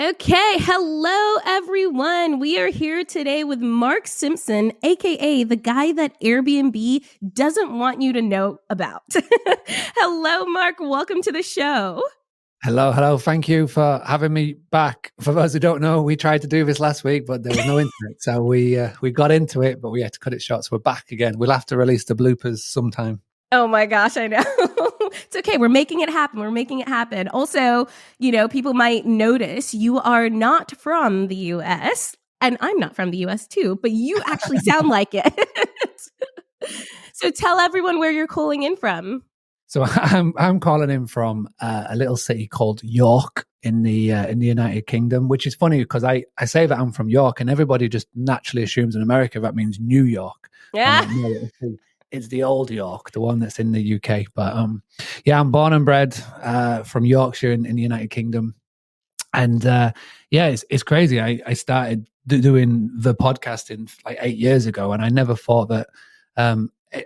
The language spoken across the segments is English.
Okay, hello everyone. We are here today with Mark Simpson, aka the guy that Airbnb doesn't want you to know about. Hello, Mark. Welcome to the show. Hello. Thank you for having me back. For those who don't know, we tried to do this last week, but there was no internet. So we got into it, but we had to cut it short. So we're back again. We'll have to release the bloopers sometime. Oh my gosh, I know. It's okay. We're making it happen. Also, people might notice you are not from the US, and I'm not from the US too, but you actually sound like it. So tell everyone where you're calling in from. So I'm calling in from a little city called York in the United Kingdom, which is funny because I say that I'm from York, and everybody just naturally assumes in America that means New York. Yeah. It's the old York, the one that's in the UK. But I'm born and bred from Yorkshire in the United Kingdom. And it's crazy. I started doing the podcasting like 8 years ago, and I never thought that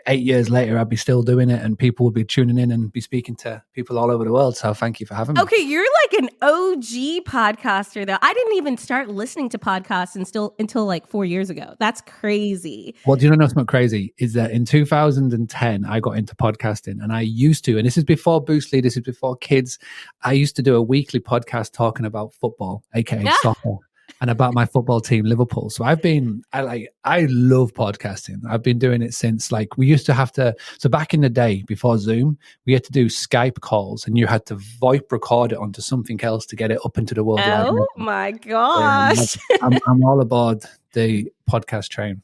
8 years later I'd be still doing it and people would be tuning in and be speaking to people all over the world. So thank you for having me. Okay, you're like an OG podcaster though. I didn't even start listening to podcasts until like 4 years ago. That's crazy. Well, do you know what's not crazy? Is that in 2010 I got into podcasting, and I used to, and this is before Boostly, this is before kids, I used to do a weekly podcast talking about football, aka soccer. And about my football team, Liverpool. So I love podcasting. I've been doing it since we used to have to, so back in the day before Zoom, we had to do Skype calls and you had to VoIP record it onto something else to get it up into the world. Oh my gosh. I'm all aboard the podcast train.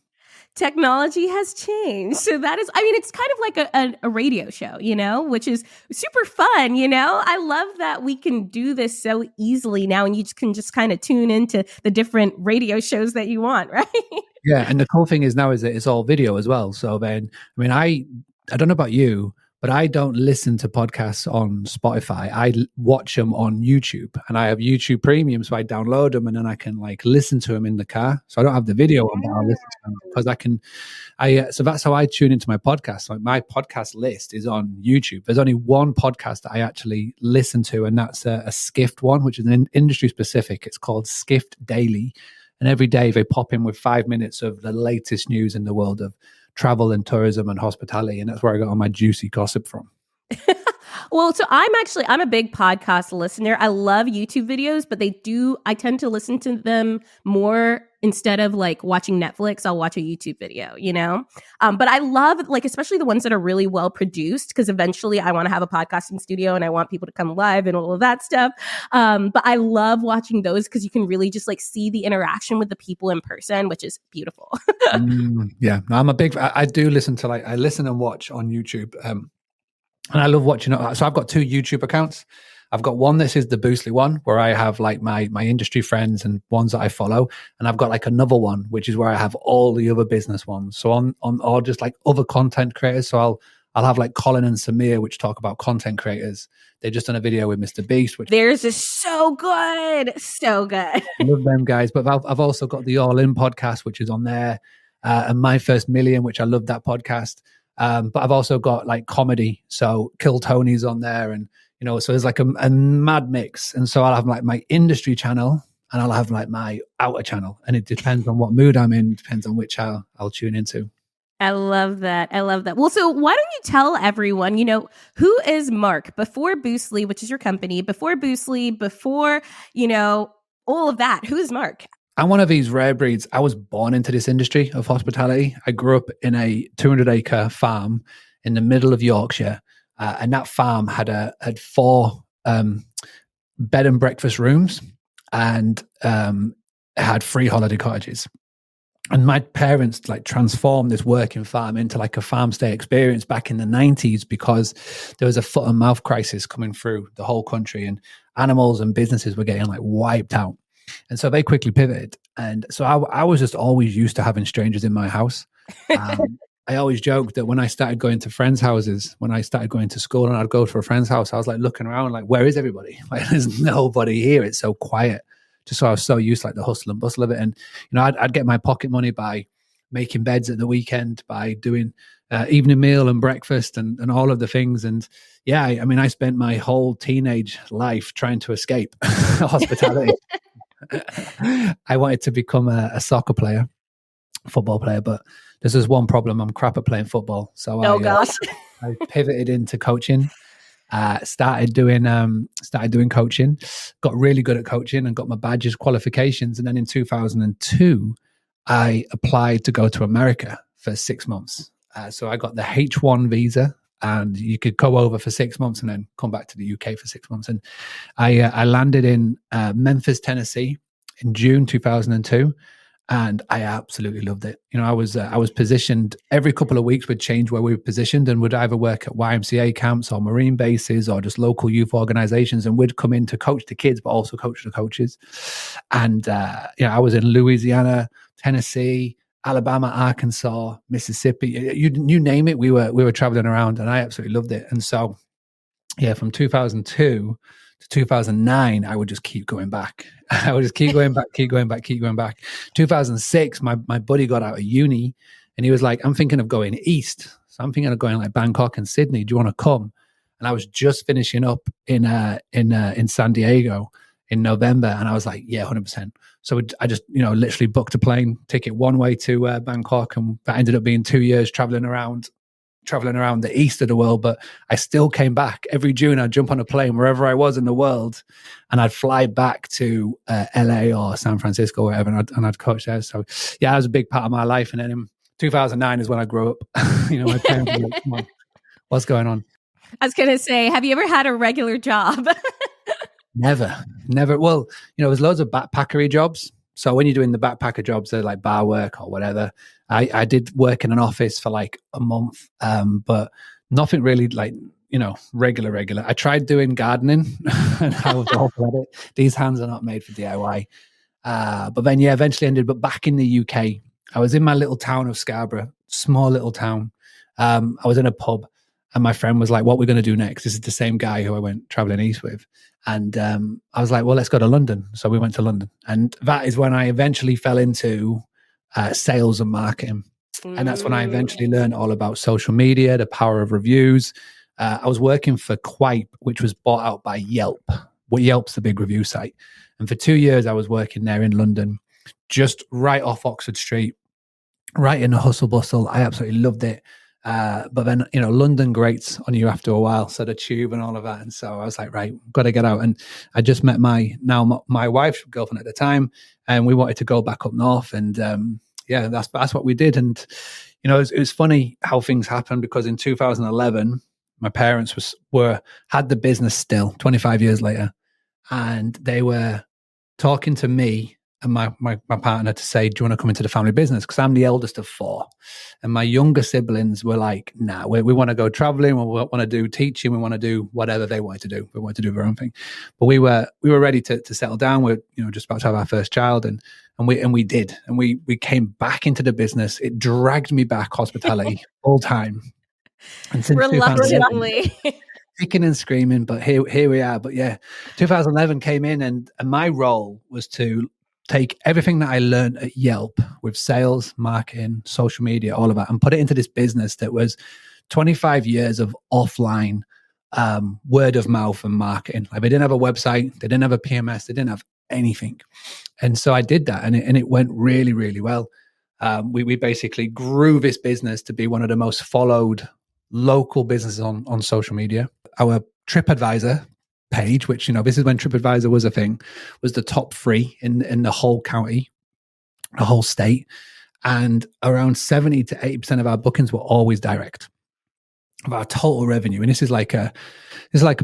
Technology has changed. So that is, it's kind of like a radio show, which is super fun, I love that we can do this so easily now, and you can just kind of tune into the different radio shows that you want, right? Yeah, and the cool thing is now is that it's all video as well. So then, I don't know about you, but I don't listen to podcasts on Spotify. I watch them on YouTube, and I have YouTube Premium, so I download them and then I can listen to them in the car. So I don't have the video on, but I'll listen to them because I can. So that's how I tune into my podcast. Like my podcast list is on YouTube. There's only one podcast that I actually listen to, and that's a Skift one, which is an industry specific. It's called Skift Daily, and every day they pop in with 5 minutes of the latest news in the world of travel and tourism and hospitality, and that's where I got all my juicy gossip from. Well, so I'm a big podcast listener. I love YouTube videos, but I tend to listen to them more instead of watching Netflix. I'll watch a YouTube video, but I love especially the ones that are really well produced, because eventually I want to have a podcasting studio and I want people to come live and all of that stuff. But I love watching those because you can really just see the interaction with the people in person, which is beautiful. Yeah, I'm a big, I do listen to I listen and watch on YouTube. And I love watching it. So I've got 2 YouTube accounts. I've got one, this is the Boostly one, where I have my industry friends and ones that I follow. And I've got another one, which is where I have all the other business ones. So on or just other content creators. So I'll have Colin and Samir, which talk about content creators. They just done a video with Mr. Beast. Which theirs is so good. So good. I love them guys. But I've also got the All In podcast, which is on there. And My First Million, which I love that podcast. But I've also got comedy, so Kill Tony's on there, and so there's a mad mix. And so I'll have my industry channel, and I'll have my outer channel, and it depends on what mood I'm in, depends on which I'll tune into. I love that. Well, so why don't you tell everyone, who is Mark before Boostly, which is your company, before Boostly, before all of that? Who is Mark? I'm one of these rare breeds. I was born into this industry of hospitality. I grew up in a 200-acre farm in the middle of Yorkshire, and that farm had 4 bed and breakfast rooms, and had 3 holiday cottages. And my parents transformed this working farm into a farm stay experience back in the 90s, because there was a foot and mouth crisis coming through the whole country, and animals and businesses were getting wiped out. And so they quickly pivoted. And so I was just always used to having strangers in my house. I always joked that when I started going to friends' houses, when I started going to school and I'd go to a friend's house, I was looking around where is everybody? There's nobody here. It's so quiet. Just so I was so used to the hustle and bustle of it. And, I'd get my pocket money by making beds at the weekend, by doing evening meal and breakfast and all of the things. And yeah, I spent my whole teenage life trying to escape hospitality. I wanted to become a soccer player, football player, but there's this one problem. I'm crap at playing football. So Oh gosh. I pivoted into coaching. Started doing coaching, got really good at coaching and got my badges, qualifications. And then in 2002, I applied to go to America for 6 months. So I got the H1 visa, and you could go over for 6 months and then come back to the UK for 6 months. And I landed in Memphis, Tennessee in June 2002. And I absolutely loved it. You know, I was positioned every couple of weeks. Would change where we were positioned, and would either work at YMCA camps or Marine bases or just local youth organizations. And we'd come in to coach the kids, but also coach the coaches. And I was in Louisiana, Tennessee, Alabama, Arkansas, Mississippi. You name it, we were traveling around, and I absolutely loved it. And so, from 2002 to 2009, I would just keep going back. I would just keep going back. 2006, my buddy got out of uni, and he was like, I'm thinking of going east. So I'm thinking of going like Bangkok and Sydney. Do you want to come? And I was just finishing up in San Diego in November. And I was like, yeah, 100%. So I just, literally booked a plane ticket one way to Bangkok. And that ended up being 2 years traveling around the east of the world. But I still came back every June. I'd jump on a plane wherever I was in the world, and I'd fly back to LA or San Francisco or whatever, and I'd coach there. So yeah, that was a big part of my life. And then in 2009 is when I grew up. My parents were like, come on, what's going on? I was going to say, have you ever had a regular job? Never. Well, there's loads of backpackery jobs. So when you're doing the backpacker jobs, they're like bar work or whatever. I did work in an office for like a month, but nothing really like, regular. I tried doing gardening and I was awful at it. These hands are not made for DIY. But then, eventually ended up back in the UK. I was in my little town of Scarborough, small little town. I was in a pub, and my friend was like, what we're going to do next? This is the same guy who I went traveling east with. And I was like, well, let's go to London. So we went to London. And that is when I eventually fell into sales and marketing. And that's when I eventually learned all about social media, the power of reviews. I was working for Quite, which was bought out by Yelp. Well, Yelp's the big review site. And for 2 years, I was working there in London, just right off Oxford Street, right in the hustle bustle. I absolutely loved it. But then, London grates on you after a while. So the tube and all of that. And so I was like, right, got to get out. And I just met my wife's girlfriend at the time, and we wanted to go back up north. And that's what we did. And, it was funny how things happened, because in 2011, my parents had the business still 25 years later. And they were talking to me and my partner to say, do you want to come into the family business? Because I'm the eldest of 4. And my younger siblings were like, nah, we want to go traveling. We want to do teaching. We want to do whatever they wanted to do. We wanted to do their own thing. But we were ready to settle down. We're just about to have our first child. And we did. And we came back into the business. It dragged me back hospitality full time. And since reluctantly. Kicking and screaming, but here we are. But 2011 came in, and my role was to take everything that I learned at Yelp with sales, marketing, social media, all of that, and put it into this business that was 25 years of offline word of mouth and marketing. Like, they didn't have a website, they didn't have a PMS, they didn't have anything. And so I did that, and it went really, really well. We basically grew this business to be one of the most followed local businesses on social media. Our TripAdvisor page, which, this is when TripAdvisor was a thing, was the top 3 in the whole county, the whole state. And around 70 to 80% of our bookings were always direct of our total revenue. And this is like a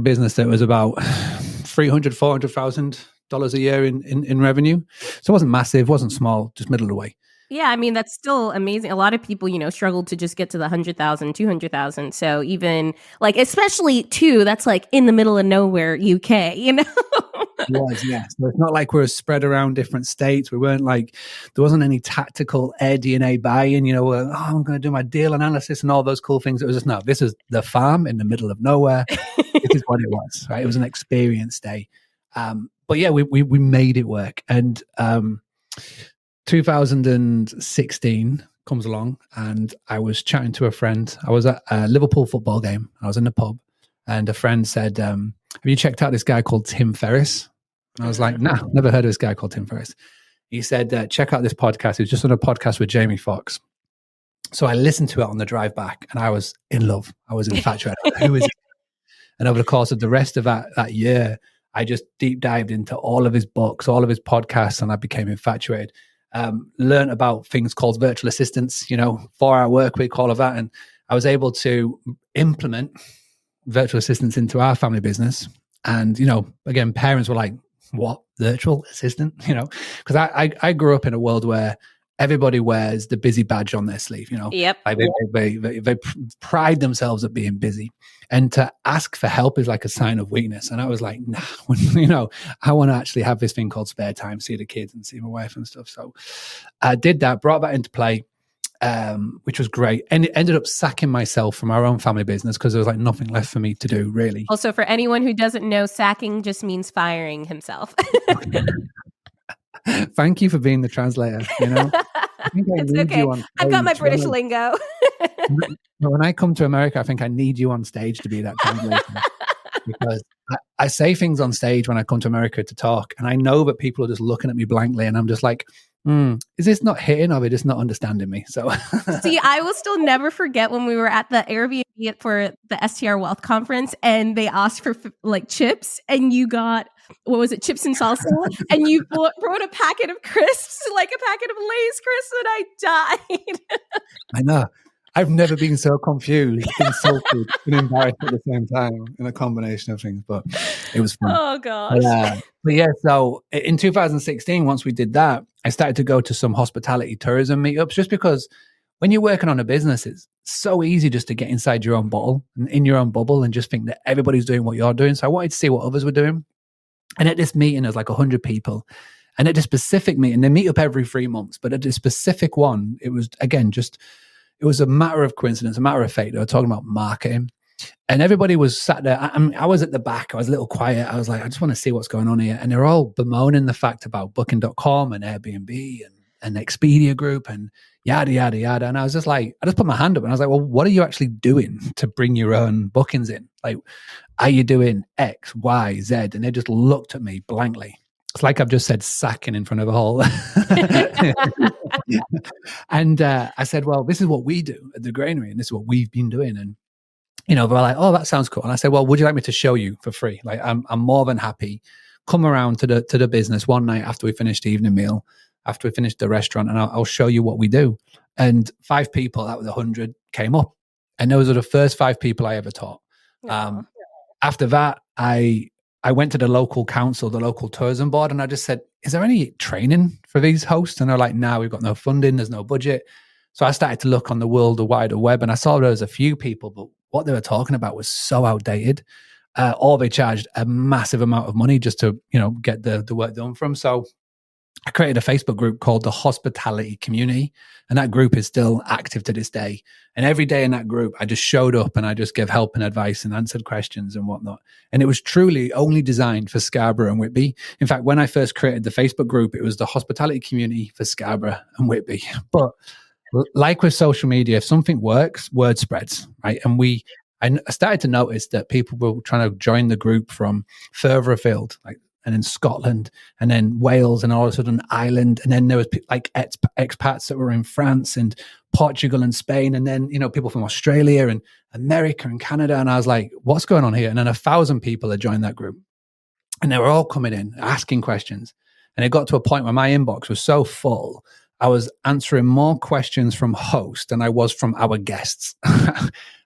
business that was about $300,000-$400,000 a year in revenue. So it wasn't massive, wasn't small, just middle of the way. Yeah, I mean, that's still amazing. A lot of people, struggle to just get to the 100,000, 200,000. So even like, especially too, that's like in the middle of nowhere, UK, It was, yeah. So it's not like we're spread around different states. We weren't like, there wasn't any tactical air DNA buy-in, I'm going to do my deal analysis and all those cool things. It was just, no, this is the farm in the middle of nowhere. This is what it was, right? It was an experience day. But yeah, we made it work. And 2016 comes along, and I was chatting to a friend. I was at a Liverpool football game. I was in the pub, and a friend said, have you checked out this guy called Tim Ferriss? And I was like, nah, never heard of this guy called Tim Ferriss. He said, check out this podcast. He was just on a podcast with Jamie Foxx. So I listened to it on the drive back and I was in love. I was infatuated. Who is it? And over the course of the rest of that year, I just deep dived into all of his books, all of his podcasts, and I became infatuated. Learned about things called virtual assistants, 4-hour work week, all of that. And I was able to implement virtual assistants into our family business. And, again, parents were like, what, virtual assistant? Because I grew up in a world where everybody wears the busy badge on their sleeve, Yep. Like they pride themselves at being busy. And to ask for help is like a sign of weakness. And I was like, nah, I want to actually have this thing called spare time, see the kids and see my wife and stuff. So I did that, brought that into play, which was great. And it ended up sacking myself from our own family business because there was like nothing left for me to do, really. Also, for anyone who doesn't know, sacking just means firing himself. Thank you for being the translator. I think it's okay. I've got my British lingo. When I come to America, I think I need you on stage to be that translator. Because I say things on stage when I come to America to talk, and I know that people are just looking at me blankly, and I'm just like, is this not hitting, or are they just not understanding me? So see, I will still never forget when we were at the Airbnb for the STR Wealth Conference, and they asked for like chips, and you got, what was it, chips and salsa, and you brought a packet of crisps, like a packet of Lay's crisps, and I died. I know. I've never been so confused, insulted, and embarrassed at the same time in a combination of things, but it was fun. Oh, gosh. But yeah, so in 2016, once we did that, I started to go to some hospitality tourism meetups just because when you're working on a business, it's so easy just to get inside your own bottle and in your own bubble and just think that everybody's doing what you're doing. So I wanted to see what others were doing. And at this meeting, there's like 100 people. And at this specific meeting, they meet up every 3 months, but at this specific one, it was, again, it was a matter of coincidence, a matter of fate. They were talking about marketing. And everybody was sat there. I was at the back. I was a little quiet. I was like, I just want to see what's going on here. And they're all bemoaning the fact about Booking.com and Airbnb and Expedia Group and yada, yada, yada. And I was just like, I just put my hand up and I was like, well, what are you actually doing to bring your own bookings in? Like, are you doing X, Y, Z? And they just looked at me blankly. It's like I've just said sacking in front of a hall. And I said, well, this is what we do at the Granary and this is what we've been doing. And, they're like, oh, that sounds cool. And I said, well, would you like me to show you for free? Like, I'm more than happy. Come around to the business one night after we finished the evening meal, after we finished the restaurant, and I'll show you what we do. And 5 people, that was 100, came up. And those are the first 5 people I ever taught. After that, I went to the local council, the local tourism board, and I just said, is there any training for these hosts? And they're like, no, we've got no funding, there's no budget. So I started to look on the world, the wider web, and I saw there was a few people, but what they were talking about was so outdated. Or they charged a massive amount of money just to, get the work done from. So I created a Facebook group called the Hospitality Community, and that group is still active to this day. And every day in that group, I just showed up and I just gave help and advice and answered questions and whatnot. And it was truly only designed for Scarborough and Whitby. In fact, when I first created the Facebook group, it was the Hospitality Community for Scarborough and Whitby. But like with social media, if something works, word spreads, right? And I started to notice that people were trying to join the group from further afield, and in Scotland, and then Wales, and all of a sudden Ireland, and then there was like expats that were in France and Portugal and Spain, and then people from Australia and America and Canada, and I was like, what's going on here? And then 1,000 people had joined that group, and they were all coming in asking questions, and it got to a point where my inbox was so full, I was answering more questions from hosts than I was from our guests.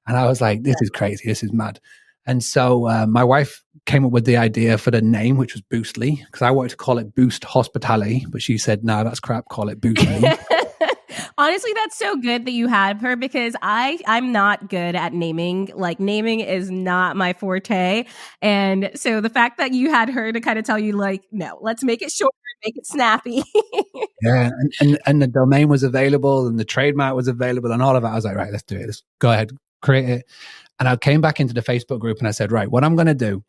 And I was like, this is crazy. This is mad. And so my wife came up with the idea for the name, which was Boostly, because I wanted to call it Boost Hospitality. But she said, no, that's crap. Call it Boostly. Honestly, that's so good that you had her, because I'm not good at naming. Like, naming is not my forte. And so the fact that you had her to kind of tell you, like, no, let's make it short, make it snappy. Yeah. And the domain was available and the trademark was available and all of that. I was like, right, let's do it. Let's go ahead, create it. And I came back into the Facebook group and I said, right, what I'm going to do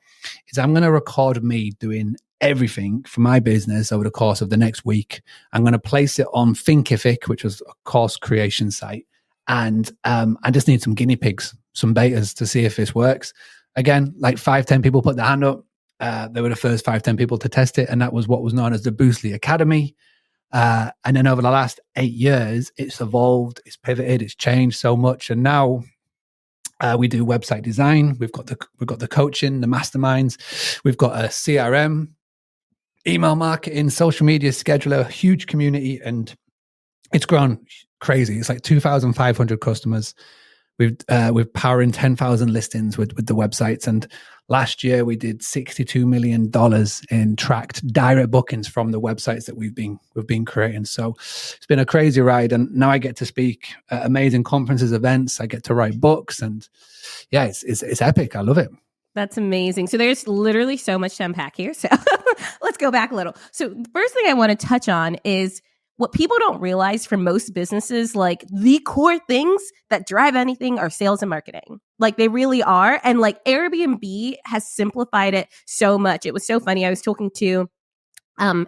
is I'm going to record me doing everything for my business over the course of the next week. I'm going to place it on Thinkific, which was a course creation site. And I just need some guinea pigs, some betas to see if this works. Again, like 5-10 people put their hand up. They were the first 5-10 people to test it, and that was what was known as the Boostly Academy. And then over the last 8 years, it's evolved, it's pivoted, it's changed so much, and now we do website design. We've got the coaching, the masterminds. We've got a CRM, email marketing, social media scheduler, huge community, and it's grown crazy. It's like 2,500 customers. We're powering 10,000 listings with the websites, and last year we did $62 million in tracked direct bookings from the websites that we've been creating. So it's been a crazy ride, and now I get to speak at amazing conferences, events. I get to write books, and yeah, it's epic. I love it. That's amazing. So there's literally so much to unpack here. So let's go back a little. So the first thing I want to touch on is what people don't realize for most businesses, like the core things that drive anything are sales and marketing. Like they really are. And like Airbnb has simplified it so much. It was so funny. I was talking to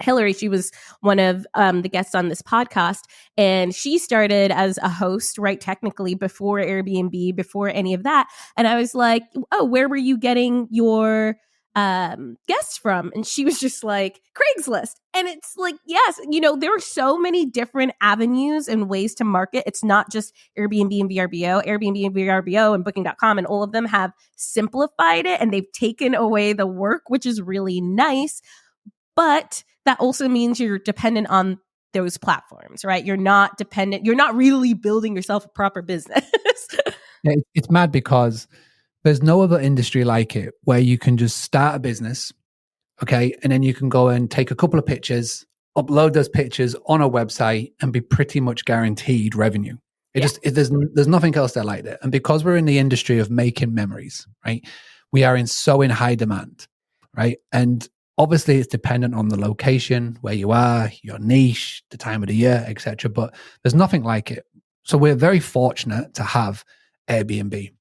Hillary. She was one of the guests on this podcast, and she started as a host, right? Technically before Airbnb, before any of that. And I was like, oh, where were you getting your guests from? And she was just like, Craigslist. And it's like, yes, there are so many different avenues and ways to market. It's not just Airbnb and VRBO. Airbnb and VRBO and Booking.com, and all of them have simplified it, and they've taken away the work, which is really nice. But that also means you're dependent on those platforms, right? You're not dependent. You're not really building yourself a proper business. Yeah, it's mad because there's no other industry like it where you can just start a business, okay, and then you can go and take a couple of pictures, upload those pictures on a website, and be pretty much guaranteed revenue. There's nothing else there like that. And because we're in the industry of making memories, right, we are in high demand, right? And obviously it's dependent on the location, where you are, your niche, the time of the year, etc. But there's nothing like it. So we're very fortunate to have Airbnb.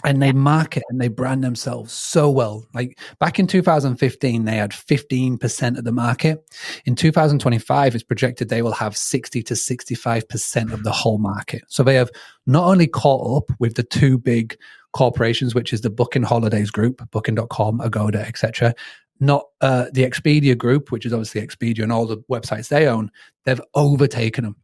And they market and they brand themselves so well. Like back in 2015, they had 15% of the market. In 2025, it's projected they will have 60 to 65% of the whole market. So they have not only caught up with the two big corporations, which is the Booking Holidays Group, Booking.com, Agoda, etc., not the Expedia Group, which is obviously Expedia and all the websites they own. They've overtaken them.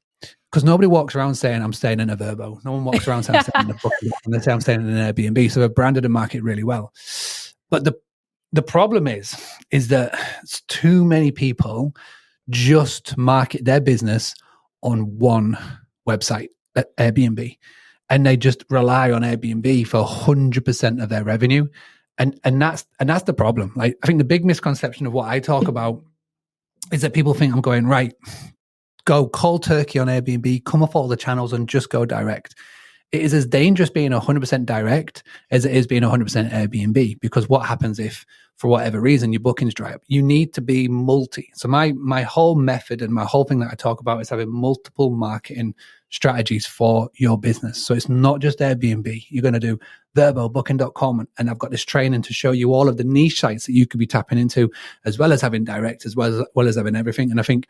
Because nobody walks around saying, I'm staying in a Verbo. No one walks around saying, I'm staying in a Booking. And they say, I'm staying in an Airbnb. So they've branded the market really well. But the problem is that too many people just market their business on one website, Airbnb. And they just rely on Airbnb for 100% of their revenue. And that's the problem. Like, I think the big misconception of what I talk about is that people think I'm going, right, go cold turkey on Airbnb, come off all the channels and just go direct. It is as dangerous being 100% direct as it is being 100% Airbnb, because what happens if, for whatever reason, your bookings dry up? You need to be multi. So my whole method and my whole thing that I talk about is having multiple marketing strategies for your business. So it's not just Airbnb. You're going to do Verbo, Booking.com, and I've got this training to show you all of the niche sites that you could be tapping into, as well as having direct, as well as having everything. And I think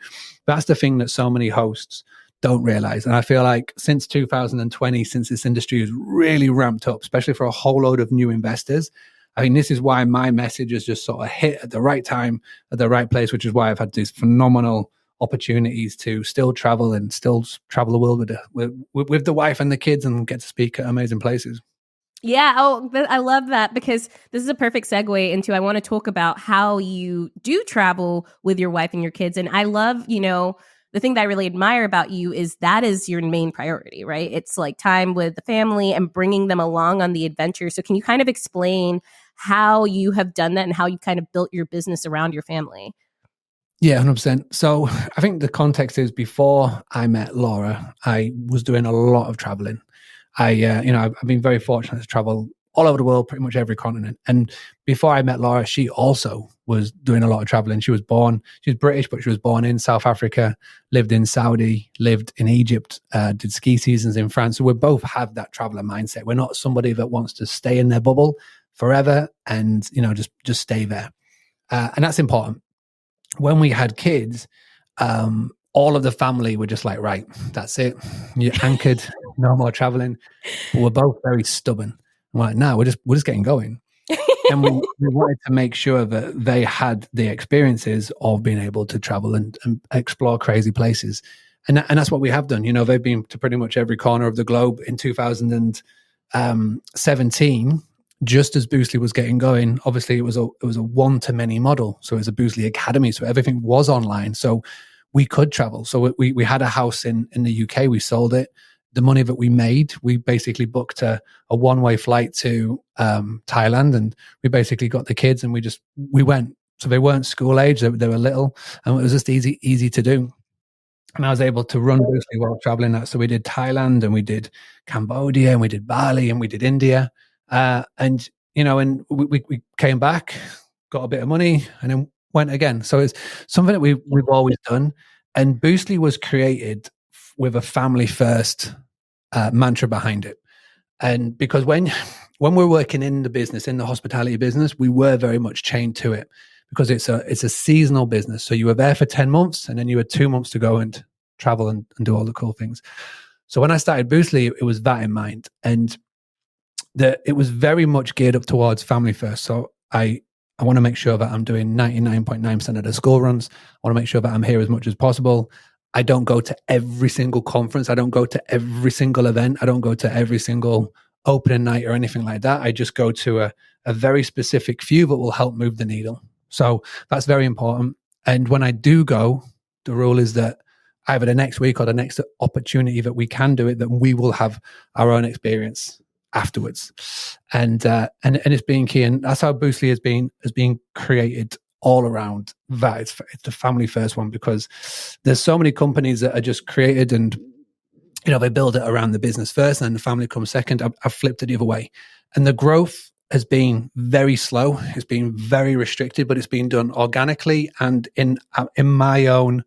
that's the thing that so many hosts don't realize. And I feel like since 2020, since this industry has really ramped up, especially for a whole load of new investors, I think this is why my message is just sort of hit at the right time, at the right place, which is why I've had these phenomenal opportunities to still travel and still travel the world with the wife and the kids and get to speak at amazing places. Yeah. Oh, I love that, because this is a perfect segue into, I want to talk about how you do travel with your wife and your kids. And I love, the thing that I really admire about you is that is your main priority, right? It's like time with the family and bringing them along on the adventure. So can you kind of explain how you have done that and how you kind of built your business around your family? Yeah, 100%. So I think the context is, before I met Laura, I was doing a lot of traveling. I've been very fortunate to travel all over the world, pretty much every continent. And before I met Laura, she also was doing a lot of traveling. She was British, but she was born in South Africa, lived in Saudi, lived in Egypt, did ski seasons in France. So we both have that traveler mindset. We're not somebody that wants to stay in their bubble forever and, just stay there. And that's important. When we had kids, all of the family were just like, right, that's it. You're anchored, no more traveling. But we're both very stubborn. We're like, no, we're just getting going. And we wanted to make sure that they had the experiences of being able to travel and explore crazy places. And that's what we have done. You know, they've been to pretty much every corner of the globe. In 2017, just as Boostly was getting going, obviously it was a one-to-many model. So it was a Boostly Academy. So everything was online. So we could travel. So we had a house in the UK. We sold it. The money that we made, we basically booked a one-way flight to Thailand, and we basically got the kids and we went. So they weren't school age; they were little, and it was just easy to do. And I was able to run Boostly while traveling that. So we did Thailand, and we did Cambodia, and we did Bali, and we did India, and and we came back, got a bit of money, and then went again. So it's something that we've always done. And Boostly was created with a family first mantra behind it. And because when we're working in the business, in the hospitality business, we were very much chained to it because it's a seasonal business. So you were there for 10 months and then you had 2 months to go and travel and do all the cool things. So when I started Boostly, it was that in mind. And it was very much geared up towards family first. So I want to make sure that I'm doing 99.9% of the school runs. I want to make sure that I'm here as much as possible. I don't go to every single conference. I don't go to every single event. I don't go to every single opening night or anything like that. I just go to a very specific few that will help move the needle. So that's very important. And when I do go, the rule is that either the next week or the next opportunity that we can do it, that we will have our own experience afterwards. And it's being key. And that's how Boostly has been created all around that. It's the family first one, because there's so many companies that are just created and they build it around the business first and then the family comes second. I've flipped it the other way, and the growth has been very slow. It's been very restricted, but it's been done organically and in my own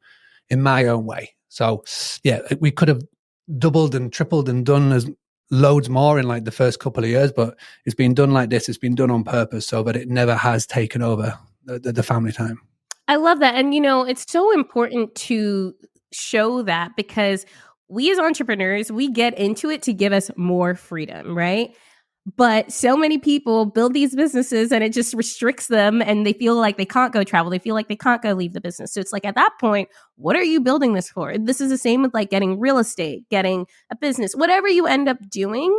way. So yeah, we could have doubled and tripled and done as loads more in like the first couple of years, but it's been done like this. It's been done on purpose so that it never has taken over the family time. I love that. And, it's so important to show that, because we as entrepreneurs, we get into it to give us more freedom, right? But so many people build these businesses and it just restricts them, and they feel like they can't go travel. They feel like they can't go leave the business. So it's like, at that point, what are you building this for? This is the same with like getting real estate, getting a business, whatever you end up doing.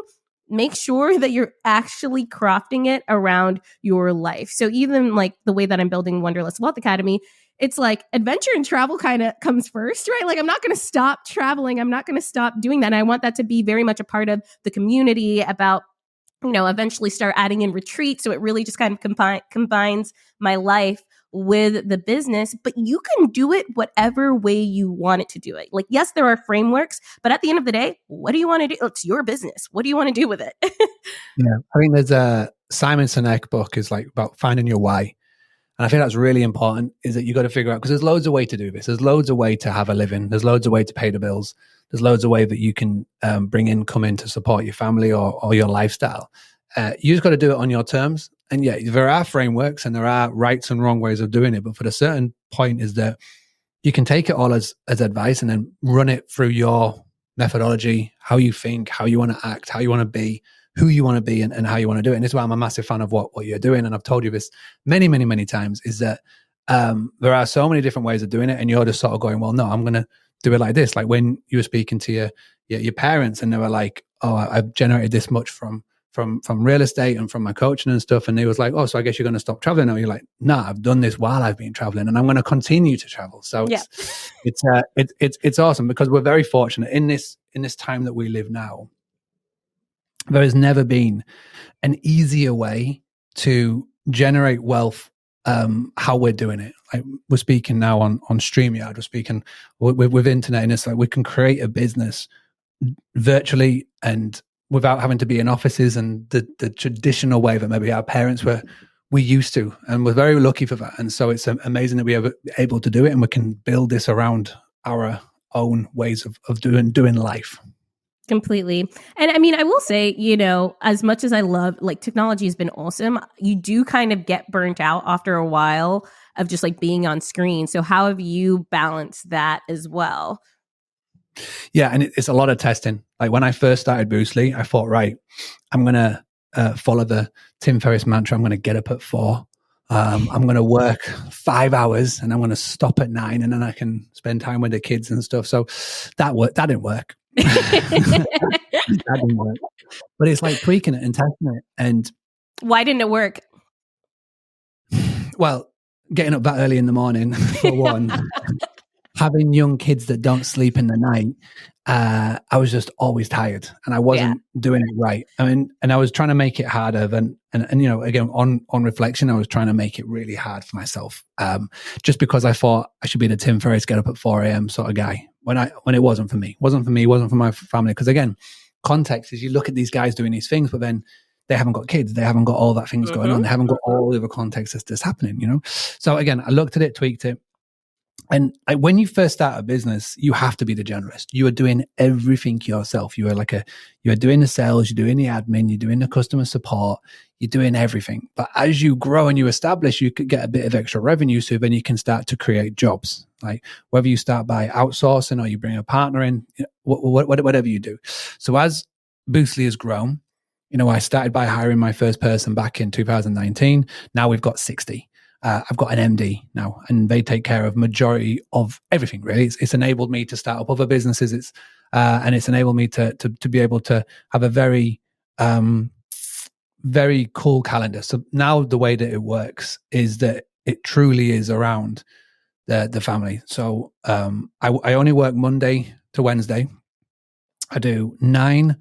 Make sure that you're actually crafting it around your life. So even like the way that I'm building Wanderlust Wealth Academy, it's like adventure and travel kind of comes first, right? Like I'm not going to stop traveling. I'm not going to stop doing that. And I want that to be very much a part of the community, about eventually start adding in retreats. So it really just kind of combines my life with the business, but you can do it whatever way you want it to do it. Like, yes, there are frameworks, but at the end of the day, what do you want to do? It's your business. What do you want to do with it? Yeah. I think there's a Simon Sinek book is like about finding your why. And I think that's really important, is that you got to figure out, because there's loads of ways to do this. There's loads of ways to have a living. There's loads of ways to pay the bills. There's loads of ways that you can bring income in to support your family or your lifestyle. You just got to do it on your terms. And yeah, there are frameworks and there are rights and wrong ways of doing it. But for a certain point is that you can take it all as advice and then run it through your methodology, how you think, how you want to act, how you want to be, who you want to be, and how you want to do it. And this is why I'm a massive fan of what you're doing. And I've told you this many, many, many times, is that there are so many different ways of doing it. And you're just sort of going, well, no, I'm going to do it like this. Like when you were speaking to your parents and they were like, oh, I've generated this much from real estate and from my coaching and stuff. And they was like, oh, so I guess you're going to stop traveling now. You're like, no, I've done this while I've been traveling and I'm going to continue to travel. So yeah. It's awesome, because we're very fortunate in this time that we live now. There has never been an easier way to generate wealth, how we're doing it. Like we're speaking now on StreamYard, we're speaking with internet, and it's like we can create a business virtually and without having to be in offices and the traditional way that maybe our parents were used to. And we're very lucky for that. And so it's amazing that we are able to do it, and we can build this around our own ways of doing life. Completely. And I mean, I will say, as much as I love, like, technology has been awesome, you do kind of get burnt out after a while of just like being on screen. So how have you balanced that as well? Yeah, and it's a lot of testing. Like when I first started Boostly, I thought, right, I'm going to follow the Tim Ferriss mantra. I'm going to get up at 4. I'm going to work 5 hours and I'm going to stop at 9, and then I can spend time with the kids and stuff. So that didn't work. That didn't work. But it's like tweaking it and testing it. And why didn't it work? Well, getting up that early in the morning, for one, having young kids that don't sleep in the night, I was just always tired and I wasn't doing it right. I mean, and I was trying to make it harder than, and you know, again, on reflection, I was trying to make it really hard for myself. Just because I thought I should be the Tim Ferriss get up at 4 a.m. sort of guy when it wasn't for me, wasn't for my family. Because again, context is you look at these guys doing these things, but then they haven't got kids. They haven't got all that things going on. They haven't got all the other context that's happening, you know? So again, I looked at it, tweaked it. And when you first start a business, you have to be the generalist. You are doing everything yourself. You are doing the sales, you're doing the admin, you're doing the customer support, you're doing everything. But as you grow and you establish, you could get a bit of extra revenue. So then you can start to create jobs. Like whether you start by outsourcing or you bring a partner in, whatever you do. So as Boostly has grown, you know, I started by hiring my first person back in 2019. Now we've got 60. I've got an MD now, and they take care of majority of everything. Really, it's enabled me to start up other businesses. And it's enabled me to be able to have a very, very cool calendar. So now the way that it works is that it truly is around the family. So I only work Monday to Wednesday. I do 9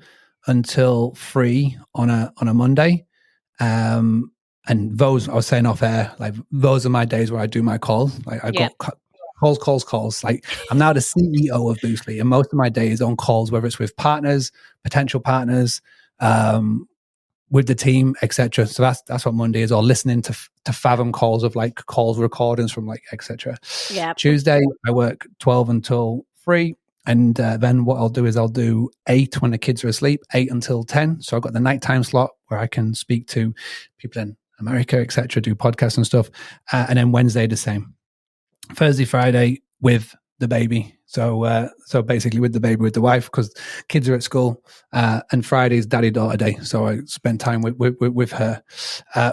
until 3 on a Monday. And those, I was saying off air, like those are my days where I do my calls. Like I got calls. Like I'm now the CEO of Boostly, and most of my day is on calls, whether it's with partners, potential partners, with the team, etc. So that's what Monday is, or listening to Fathom calls of like calls recordings from like etc. Yeah. Tuesday I work 12 until 3. And then what I'll do is I'll do 8 when the kids are asleep, 8 until 10. So I've got the nighttime slot where I can speak to people in America, etc., do podcasts and stuff. And then Wednesday, the same. Thursday, Friday with the baby. So basically with the baby, with the wife, because kids are at school. And Friday's daddy-daughter day. So I spend time with her.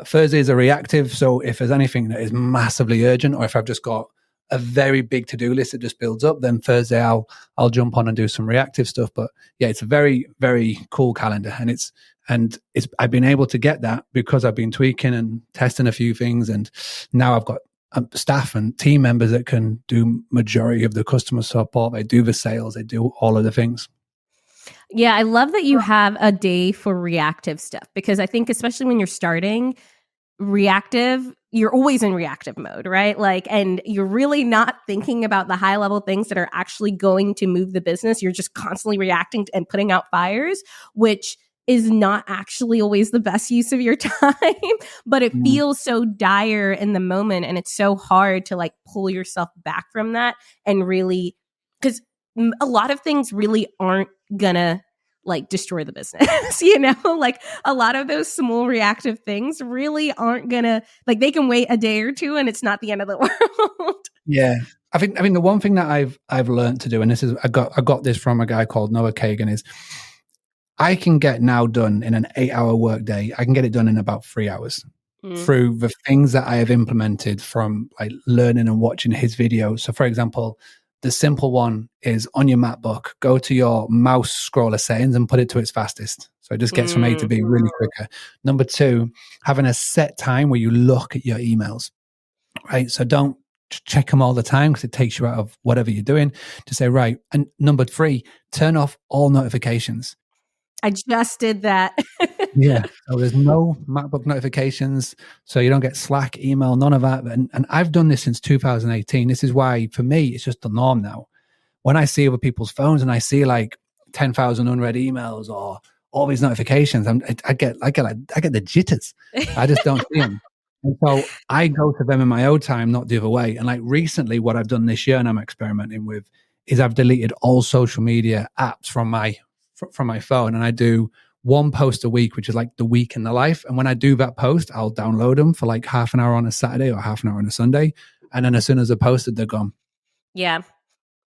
Thursday is a reactive. So if there's anything that is massively urgent, or if I've just got a very big to-do list that just builds up, then Thursday I'll jump on and do some reactive stuff. But yeah, it's a very, very cool calendar, and it's I've been able to get that because I've been tweaking and testing a few things, and now I've got staff and team members that can do majority of the customer support. They do the sales, they do all of the things. Yeah, I love that you have a day for reactive stuff, because I think especially when you're starting reactive, you're always in reactive mode, right? Like, and you're really not thinking about the high level things that are actually going to move the business. You're just constantly reacting and putting out fires, which is not actually always the best use of your time, but it feels so dire in the moment. And it's so hard to like pull yourself back from that and really, because a lot of things really aren't gonna like destroy the business, you know, like a lot of those small reactive things really aren't gonna, like, they can wait a day or two and it's not the end of the world. Yeah. I think the one thing that I've learned to do, and this is, I got this from a guy called Noah Kagan, is I can get now done in an 8-hour workday. I can get it done in about 3 hours through the things that I have implemented from like learning and watching his videos. So for example, the simple one is on your MacBook, go to your mouse scroller settings and put it to its fastest. So it just gets from A to B really quicker. Number 2, having a set time where you look at your emails, right? So don't check them all the time because it takes you out of whatever you're doing. To say, right. And number 3, turn off all notifications. I just did that. Yeah. So there's no MacBook notifications. So you don't get Slack, email, none of that. And I've done this since 2018. This is why, for me, it's just the norm now. When I see other people's phones and I see like 10,000 unread emails or all these notifications, I get the jitters. I just don't see them. And so I go to them in my own time, not the other way. And like recently, what I've done this year and I'm experimenting with is I've deleted all social media apps from my phone, and I do one post a week, which is like the week in the life. And when I do that post, I'll download them for like half an hour on a Saturday or half an hour on a Sunday. And then as soon as they're posted, they're gone. Yeah.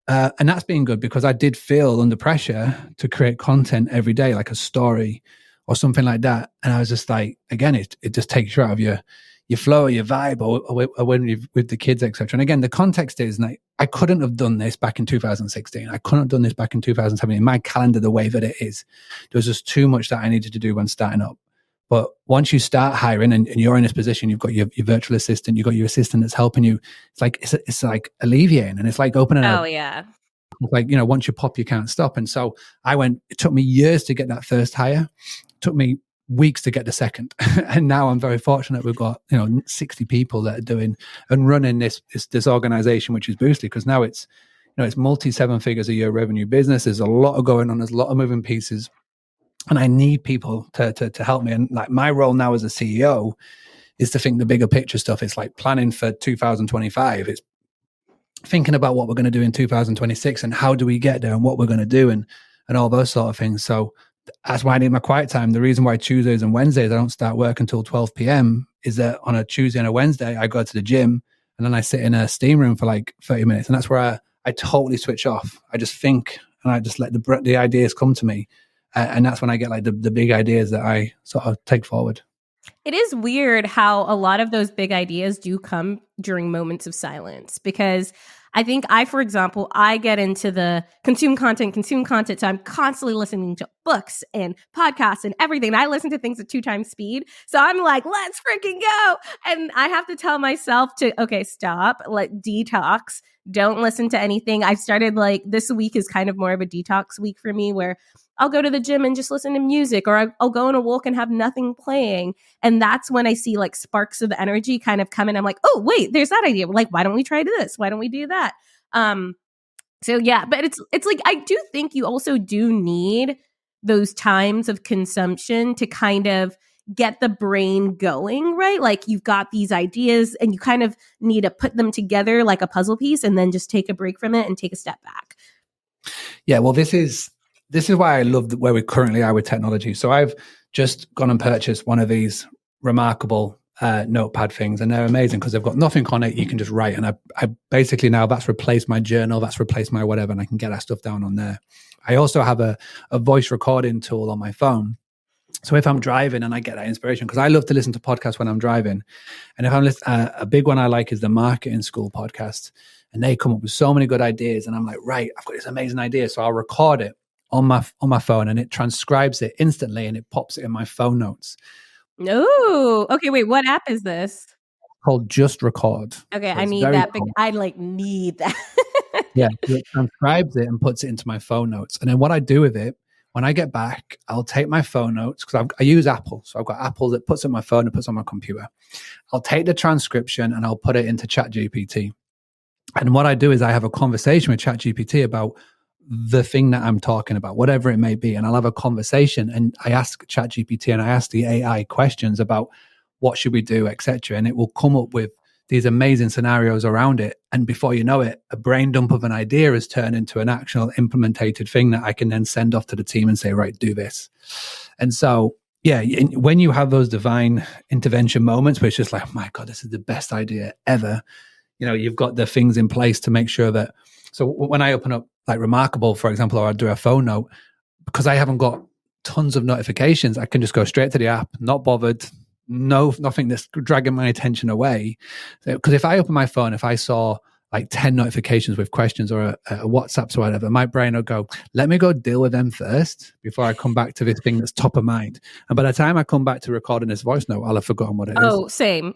And that's been good because I did feel under pressure to create content every day, like a story or something like that. And I was just like, again, it just takes you out of your flow or your vibe or when you're with the kids, etc. And again, the context is like, I couldn't have done this back in 2016. I couldn't have done this back in 2017. My calendar, the way that it is, there was just too much that I needed to do when starting up. But once you start hiring and you're in this position, you've got your virtual assistant, you've got your assistant that's helping you. It's like alleviating, and it's like opening Oh, yeah. Like, once you pop, you can't stop. And so it took me years to get that first hire. It took me weeks to get the second. And now I'm very fortunate. We've got, 60 people that are doing and running this organization, which is Boostly, because now it's multi 7 figures a year revenue business. There's a lot of going on. There's a lot of moving pieces. And I need people to help me. And like my role now as a CEO is to think the bigger picture stuff. It's like planning for 2025. It's thinking about what we're going to do in 2026 and how do we get there and what we're going to do and all those sort of things. So that's why I need my quiet time. The reason why Tuesdays and Wednesdays I don't start work until 12 p.m. is that on a Tuesday and a Wednesday, I go to the gym and then I sit in a steam room for like 30 minutes. And that's where I totally switch off. I just think and I just let the ideas come to me. And that's when I get like the big ideas that I sort of take forward. It is weird how a lot of those big ideas do come during moments of silence, because I think for example, I get into the consume content. So I'm constantly listening to books and podcasts and everything. I listen to things at 2 times speed. So I'm like, let's freaking go. And I have to tell myself okay, stop, detox. Don't listen to anything. I've started this week is kind of more of a detox week for me, where I'll go to the gym and just listen to music, or I'll go on a walk and have nothing playing. And that's when I see sparks of energy kind of come in. I'm like, oh, wait, there's that idea. Why don't we try this? Why don't we do that? So yeah, but it's I do think you also do need those times of consumption to kind of get the brain going, right? You've got these ideas and you kind of need to put them together like a puzzle piece and then just take a break from it and take a step back. Yeah, well, this is why I love where we currently are with technology. So I've just gone and purchased one of these remarkable notepad things, and they're amazing because they've got nothing on it. You can just write, and I basically now that's replaced my journal, that's replaced my whatever, and I can get that stuff down on there. I also have a voice recording tool on my phone. So if I'm driving and I get that inspiration, because I love to listen to podcasts when I'm driving, and if I'm listening, a big one I like is the Marketing School podcast, and they come up with so many good ideas, and I'm like, right, I've got this amazing idea, so I'll record it on my phone, and it transcribes it instantly, and it pops it in my phone notes. Oh, okay. Wait, what app is this? Called Just Record. Okay, so I need that. Cool. I need that. Yeah, it transcribes it and puts it into my phone notes, and then what I do with it, when I get back, I'll take my phone notes, because I use Apple. So I've got Apple that puts it on my phone and puts it on my computer. I'll take the transcription and I'll put it into ChatGPT. And what I do is I have a conversation with ChatGPT about the thing that I'm talking about, whatever it may be. And I'll have a conversation and I ask ChatGPT and I ask the AI questions about what should we do, etc. And it will come up with these amazing scenarios around it. And before you know it, a brain dump of an idea has turned into an actual implemented thing that I can then send off to the team and say, right, do this. And so, yeah, when you have those divine intervention moments where it's just like, oh my God, this is the best idea ever. You've got the things in place to make sure that. So when I open up like Remarkable, for example, or I do a phone note, because I haven't got tons of notifications, I can just go straight to the app, not bothered. Nothing that's dragging my attention away. Because if I open my phone, if I saw like 10 notifications with questions or a WhatsApp or whatever, my brain will go, let me go deal with them first before I come back to this thing that's top of mind. And by the time I come back to recording this voice note, I'll have forgotten what it is. Oh, same.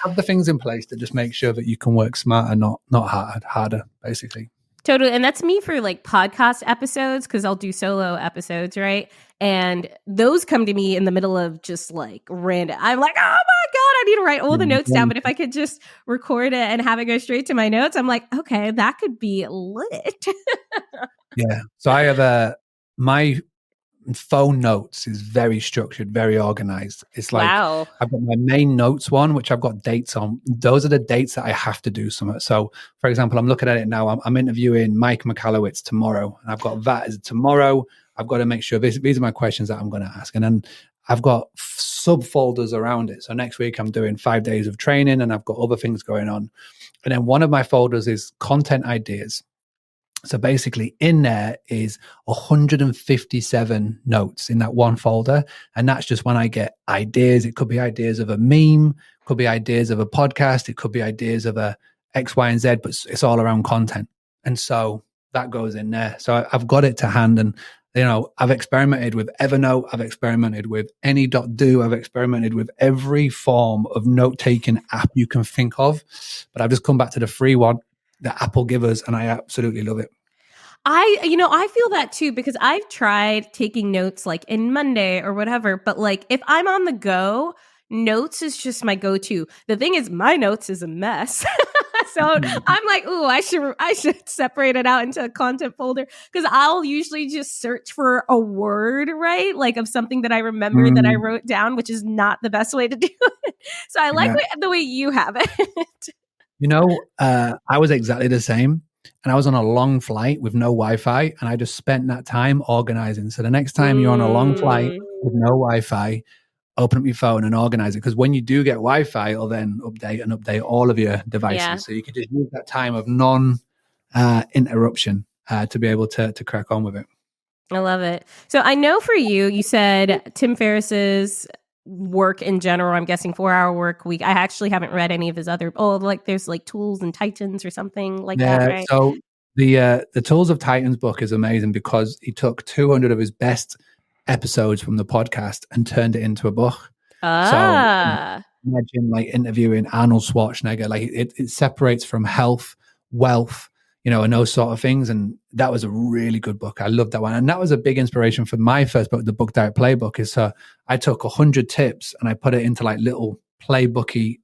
Have the things in place to just make sure that you can work smarter, not harder, basically. Totally. And that's me for like podcast episodes, because I'll do solo episodes, right? And those come to me in the middle of just like random. I'm like, oh my God, I need to write all the notes down. But if I could just record it and have it go straight to my notes, I'm like, okay, that could be lit. Yeah. So I have my phone notes is very structured, very organized. It's like, wow. I've got my main notes one, which I've got dates on. Those are the dates that I have to do something. So for example, I'm looking at it now. I'm interviewing Mike McAllowitz tomorrow, and I've got that as tomorrow. I've got to make sure these are my questions that I'm going to ask. And then I've got subfolders around it. So next week I'm doing 5 days of training, and I've got other things going on. And then one of my folders is content ideas. So basically in there is 157 notes in that one folder. And that's just when I get ideas. It could be ideas of a meme, could be ideas of a podcast, it could be ideas of a X, Y, and Z, but it's all around content. And so that goes in there. So I've got it to hand, and I've experimented with Evernote, I've experimented with any.do, I've experimented with every form of note-taking app you can think of, but I've just come back to the free one that Apple give us, and I absolutely love it. I feel that too, because I've tried taking notes like in Monday or whatever, but like if I'm on the go, notes is just my go-to. The thing is, my notes is a mess. So I'm like, ooh, I should separate it out into a content folder, because I'll usually just search for a word, right? Like of something that I remember that I wrote down, which is not the best way to do it. So I like the way you have it. I was exactly the same. And I was on a long flight with no Wi-Fi, and I just spent that time organizing. So the next time you're on a long flight with no Wi-Fi, open up your phone and organize it. Because when you do get Wi-Fi, it'll then update all of your devices. Yeah. So you can just use that time of non-interruption to be able to crack on with it. I love it. So I know for you said Tim Ferriss's work in general, I'm guessing 4-Hour Work Week. I actually haven't read any of his other, like there's like Tools and Titans or something like that, right? So the Tools of Titans book is amazing because he took 200 of his best episodes from the podcast and turned it into a book. So imagine like interviewing Arnold Schwarzenegger, like it separates from health, wealth, and those sort of things. And that was a really good book. I loved that one. And that was a big inspiration for my first book, the Book Diet Playbook. Is I took 100 tips and I put it into like little playbooky,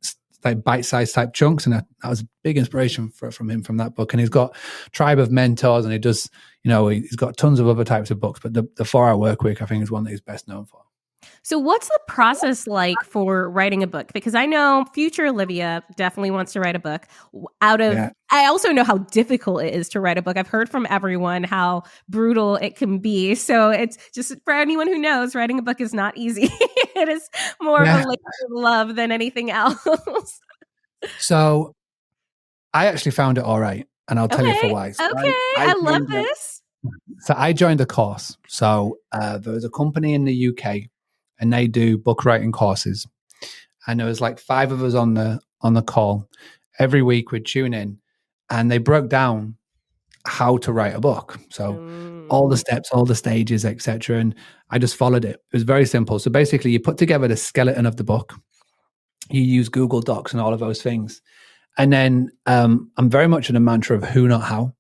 like bite-sized type chunks. And that was a big inspiration from him from that book. And he's got Tribe of Mentors, and he does, he's got tons of other types of books. But the 4-Hour Work Week, I think, is one that he's best known for. So what's the process like for writing a book? Because I know future Olivia definitely wants to write a book I also know how difficult it is to write a book. I've heard from everyone how brutal it can be. So it's just for anyone who knows, writing a book is not easy. It is more of a labor of love than anything else. So I actually found it all right. And I'll tell you for why. So I love this. So I joined a course. So there was a company in the UK, and they do book writing courses. And there was like 5 of us on the call. Every week we'd tune in, and they broke down how to write a book. So all the steps, all the stages, etc. And I just followed it. It was very simple. So basically you put together the skeleton of the book. You use Google Docs and all of those things. And then I'm very much in a mantra of who, not how.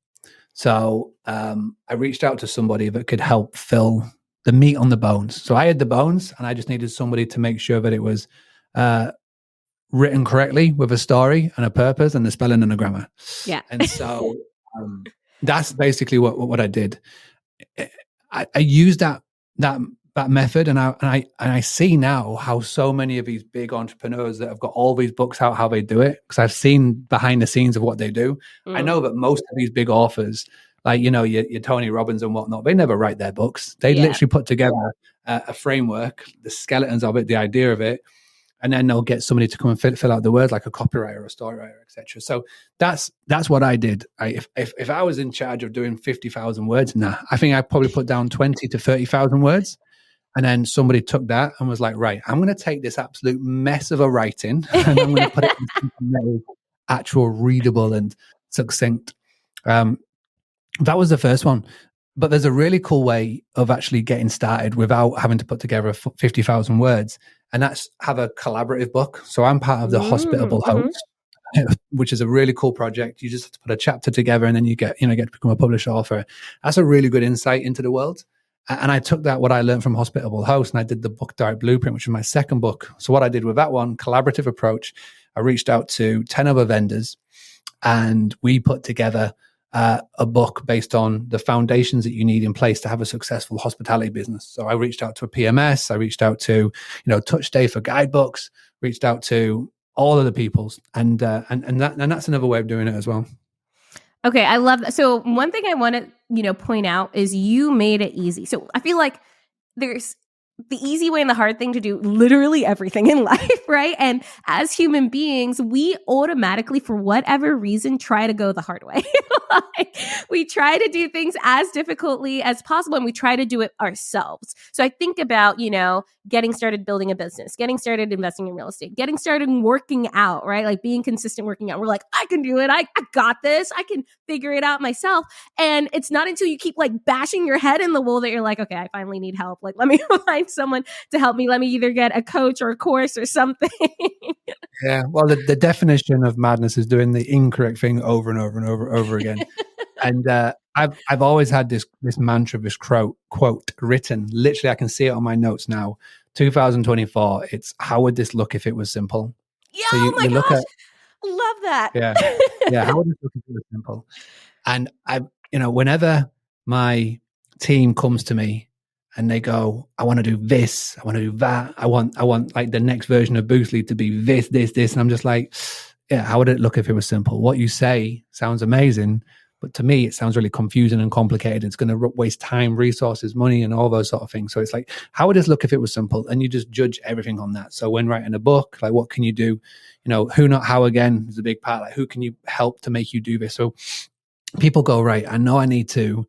So I reached out to somebody that could help fill the meat on the bones. So I had the bones, and I just needed somebody to make sure that it was written correctly with a story and a purpose and the spelling and the grammar. Yeah. And so that's basically what I did. I used that method, and I see now how so many of these big entrepreneurs that have got all these books out, how they do it, because I've seen behind the scenes of what they do. I know that most of these big authors, like, your Tony Robbins and whatnot, they never write their books. They literally put together a framework, the skeletons of it, the idea of it, and then they'll get somebody to come and fill out the words, like a copywriter or a story writer, etc. So that's what I did. If I was in charge of doing 50,000 words, I think I probably put down 20 to 30,000 words. And then somebody took that and was like, right, I'm going to take this absolute mess of a writing and I'm going to put it in something that is actual readable and succinct. That was the first one. But there's a really cool way of actually getting started without having to put together 50,000 words. And that's have a collaborative book. So I'm part of the Hospitable Host, which is a really cool project. You just have to put a chapter together, and then you get to become a published author. That's a really good insight into the world. And I took what I learned from Hospitable Host, and I did the Book Diet Blueprint, which was my second book. So what I did with that one, collaborative approach, I reached out to 10 other vendors, and we put together a book based on the foundations that you need in place to have a successful hospitality business. So I reached out to a PMS, I reached out to, Touch Day for guidebooks, reached out to all of the peoples, and that's another way of doing it as well. Okay, I love that. So one thing I want to, point out is you made it easy. So I feel like there's the easy way and the hard thing to do literally everything in life, right? And as human beings, we automatically, for whatever reason, try to go the hard way. Like, we try to do things as difficultly as possible, and we try to do it ourselves. So I think about, getting started building a business, getting started investing in real estate, getting started working out, right? Like being consistent working out. We're like, I can do it. I got this. I can figure it out myself. And it's not until you keep like bashing your head in the wall that you're like, okay, I finally need help. Like, let me find someone to help me. Let me either get a coach or a course or something. Yeah. Well, the definition of madness is doing the incorrect thing over and over and over again. And I've always had this mantra, this quote written. Literally, I can see it on my notes now. 2024. It's, how would this look if it was simple? Yeah. So you look gosh. Love that. Yeah. How would this look if it was simple? And whenever my team comes to me and they go, I want to do this, I want to do that, I want like the next version of Boostly to be this, and I'm just like, yeah, how would it look if it was simple? What you say sounds amazing, but to me, it sounds really confusing and complicated. It's going to waste time, resources, money, and all those sort of things. So it's like, how would this look if it was simple? And you just judge everything on that. So when writing a book, like, what can you do? Who, not how, again, is a big part. Like, who can you help to make you do this? So people go, right, I know I need to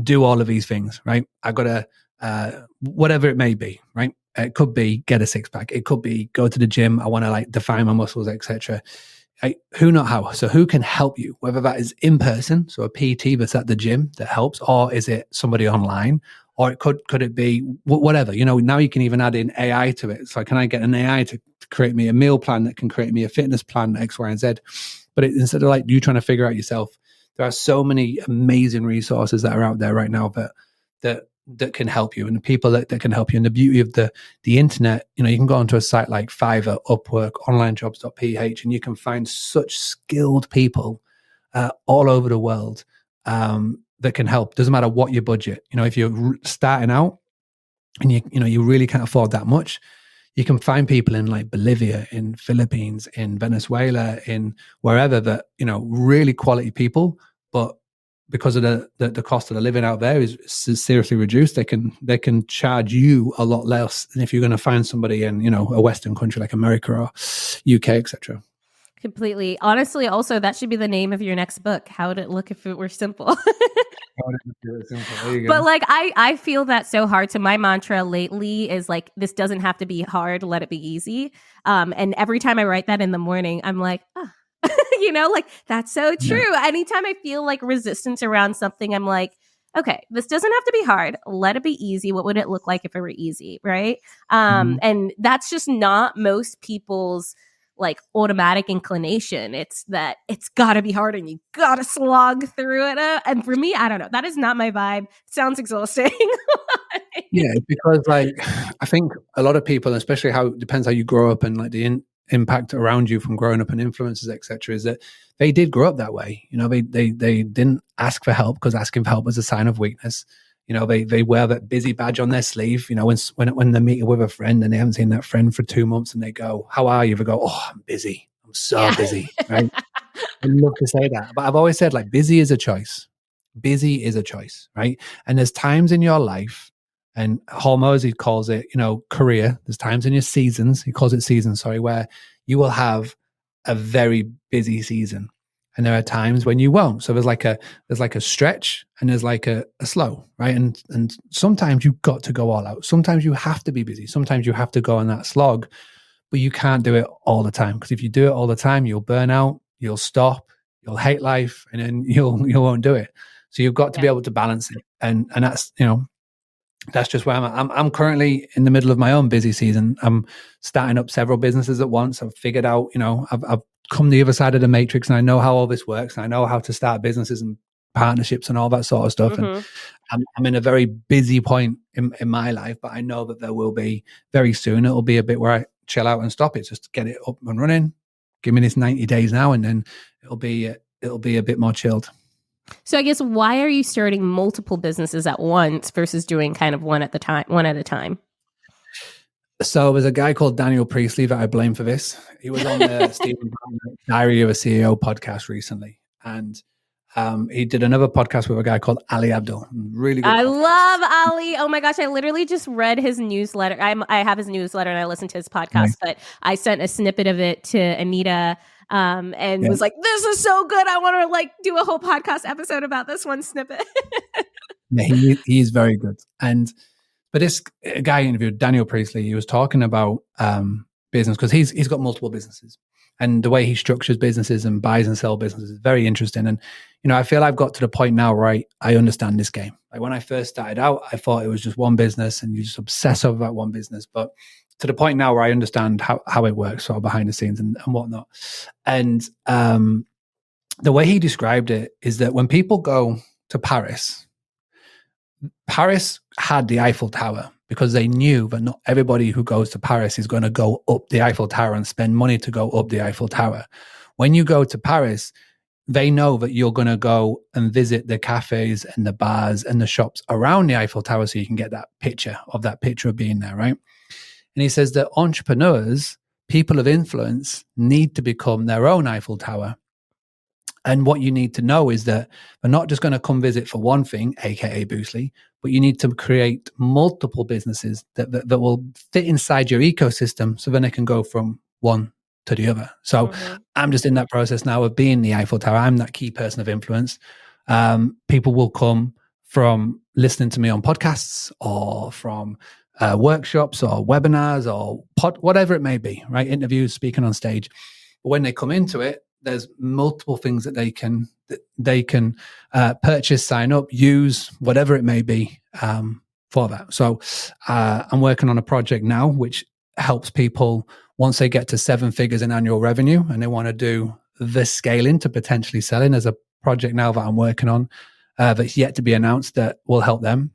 do all of these things, right? I got to, whatever it may be, right? It could be get a six pack. It could be go to the gym. I want to like define my muscles, etc. Who, not how. So who can help you? Whether that is in person, so a PT that's at the gym that helps, or is it somebody online, or it could it be whatever. Now you can even add in AI to it. So can I get an AI to create me a meal plan that can create me a fitness plan, X, Y, and Z? But instead of like you trying to figure out yourself, there are so many amazing resources that are out there right now that can help you, and the people that can help you. And the beauty of the internet, you can go onto a site like Fiverr, Upwork, onlinejobs.ph, and you can find such skilled people all over the world that can help. Doesn't matter what your budget. If you're starting out and you really can't afford that much, you can find people in like Bolivia, in Philippines, in Venezuela, in wherever that, really quality people, but because of the cost of the living out there is seriously reduced, they can charge you a lot less than if you're going to find somebody in, a Western country like America or UK, etc. Completely. Honestly, also, that should be the name of your next book. How would it look if it were simple? But like, I feel that so hard. So my mantra lately is like, this doesn't have to be hard. Let it be easy. And every time I write that in the morning, I'm like, like, that's so true. Yeah. Anytime I feel like resistance around something, I'm like, okay, this doesn't have to be hard. Let it be easy. What would it look like if it were easy? Right. And that's just not most people's like automatic inclination. It's that it's gotta be hard and you gotta slog through it. And for me, I don't know. That is not my vibe. It sounds exhausting. Yeah, because like, I think a lot of people, especially depends how you grow up and like the impact around you from growing up and influences, etc., is that they did grow up that way. They didn't ask for help because asking for help was a sign of weakness. They wear that busy badge on their sleeve. When they're meeting with a friend and they haven't seen that friend for 2 months and they go, "How are you?" They go, "Oh, I'm busy. I'm so busy." Right? I love to say that, but I've always said like, busy is a choice. Busy is a choice, right? And there's times in your life, and Hormozy calls it, career. There's times in your seasons. He calls it seasons, sorry, where you will have a very busy season. And there are times when you won't. So there's like a stretch and there's like a slow, right? And sometimes you've got to go all out. Sometimes you have to be busy. Sometimes you have to go on that slog, but you can't do it all the time. Because if you do it all the time, you'll burn out, you'll stop, you'll hate life, and then you won't do it. So you've got to be able to balance it. And that's, that's just where I'm at. I'm currently in the middle of my own busy season. I'm starting up several businesses at once. I've figured out, I've come the other side of the matrix and I know how all this works. And I know how to start businesses and partnerships and all that sort of stuff. Mm-hmm. And I'm in a very busy point in my life, but I know that there will be very soon. It'll be a bit where I chill out and stop it, just to get it up and running. Give me this 90 days now, and then it'll be a bit more chilled. So I guess, why are you starting multiple businesses at once versus doing kind of one at a time? So there's a guy called Daniel Priestley that I blame for this. He was on the Stephen Diary of a CEO podcast recently. And He did another podcast with a guy called Ali Abdul. Really good. I podcast. love Ali. Oh my gosh, I literally just read his newsletter. I have his newsletter and I listened to his podcast, Right. but I sent a snippet of it to Anita and was like, "This is so good. I want to like do a whole podcast episode about this one snippet." Yeah, he is very good. But this guy interviewed Daniel Priestley. He was talking about business because he's got multiple businesses, and the way he structures businesses and buys and sells businesses is very interesting. And I feel I've got to the point now where I understand this game. Like when I first started out, I thought it was just one business, and you just obsess over that one business. But to the point now where I understand how it works, sort of behind the scenes and whatnot. And the way he described it is that when people go to Paris had the Eiffel Tower because they knew that not everybody who goes to Paris is going to go up the Eiffel Tower and spend money to go up the Eiffel Tower. When you go to Paris, they know that you're going to go and visit the cafes and the bars and the shops around the Eiffel Tower so you can get that picture of being there, right? And he says that entrepreneurs, people of influence, need to become their own Eiffel Tower. And what you need to know is that they're not just going to come visit for one thing, aka Boostly, but you need to create multiple businesses that will fit inside your ecosystem so then they can go from one to the other. So I'm just in that process now of being the Eiffel Tower. I'm that key person of influence. People will come from listening to me on podcasts or from workshops or webinars or whatever it may be, right? Interviews, speaking on stage. But when they come into it, there's multiple things that they can purchase, sign up, use, whatever it may be for that. So I'm working on a project now which helps people once they get to 7 figures in annual revenue and they want to do the scaling to potentially selling. There's a project now that I'm working on that's yet to be announced that will help them.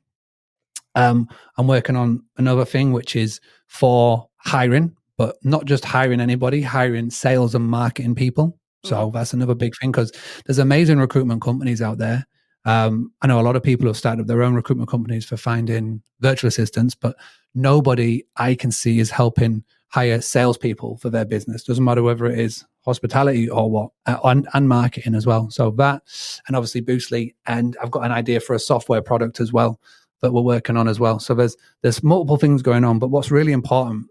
I'm working on another thing which is for hiring, but not just hiring anybody, hiring sales and marketing people. So that's another big thing because there's amazing recruitment companies out there. I know a lot of people have started up their own recruitment companies for finding virtual assistants, but nobody I can see is helping hire salespeople for their business. Doesn't matter whether it is hospitality or what, and marketing as well. So that, and obviously Boostly, and I've got an idea for a software product as well that we're working on as well. So there's multiple things going on, but what's really important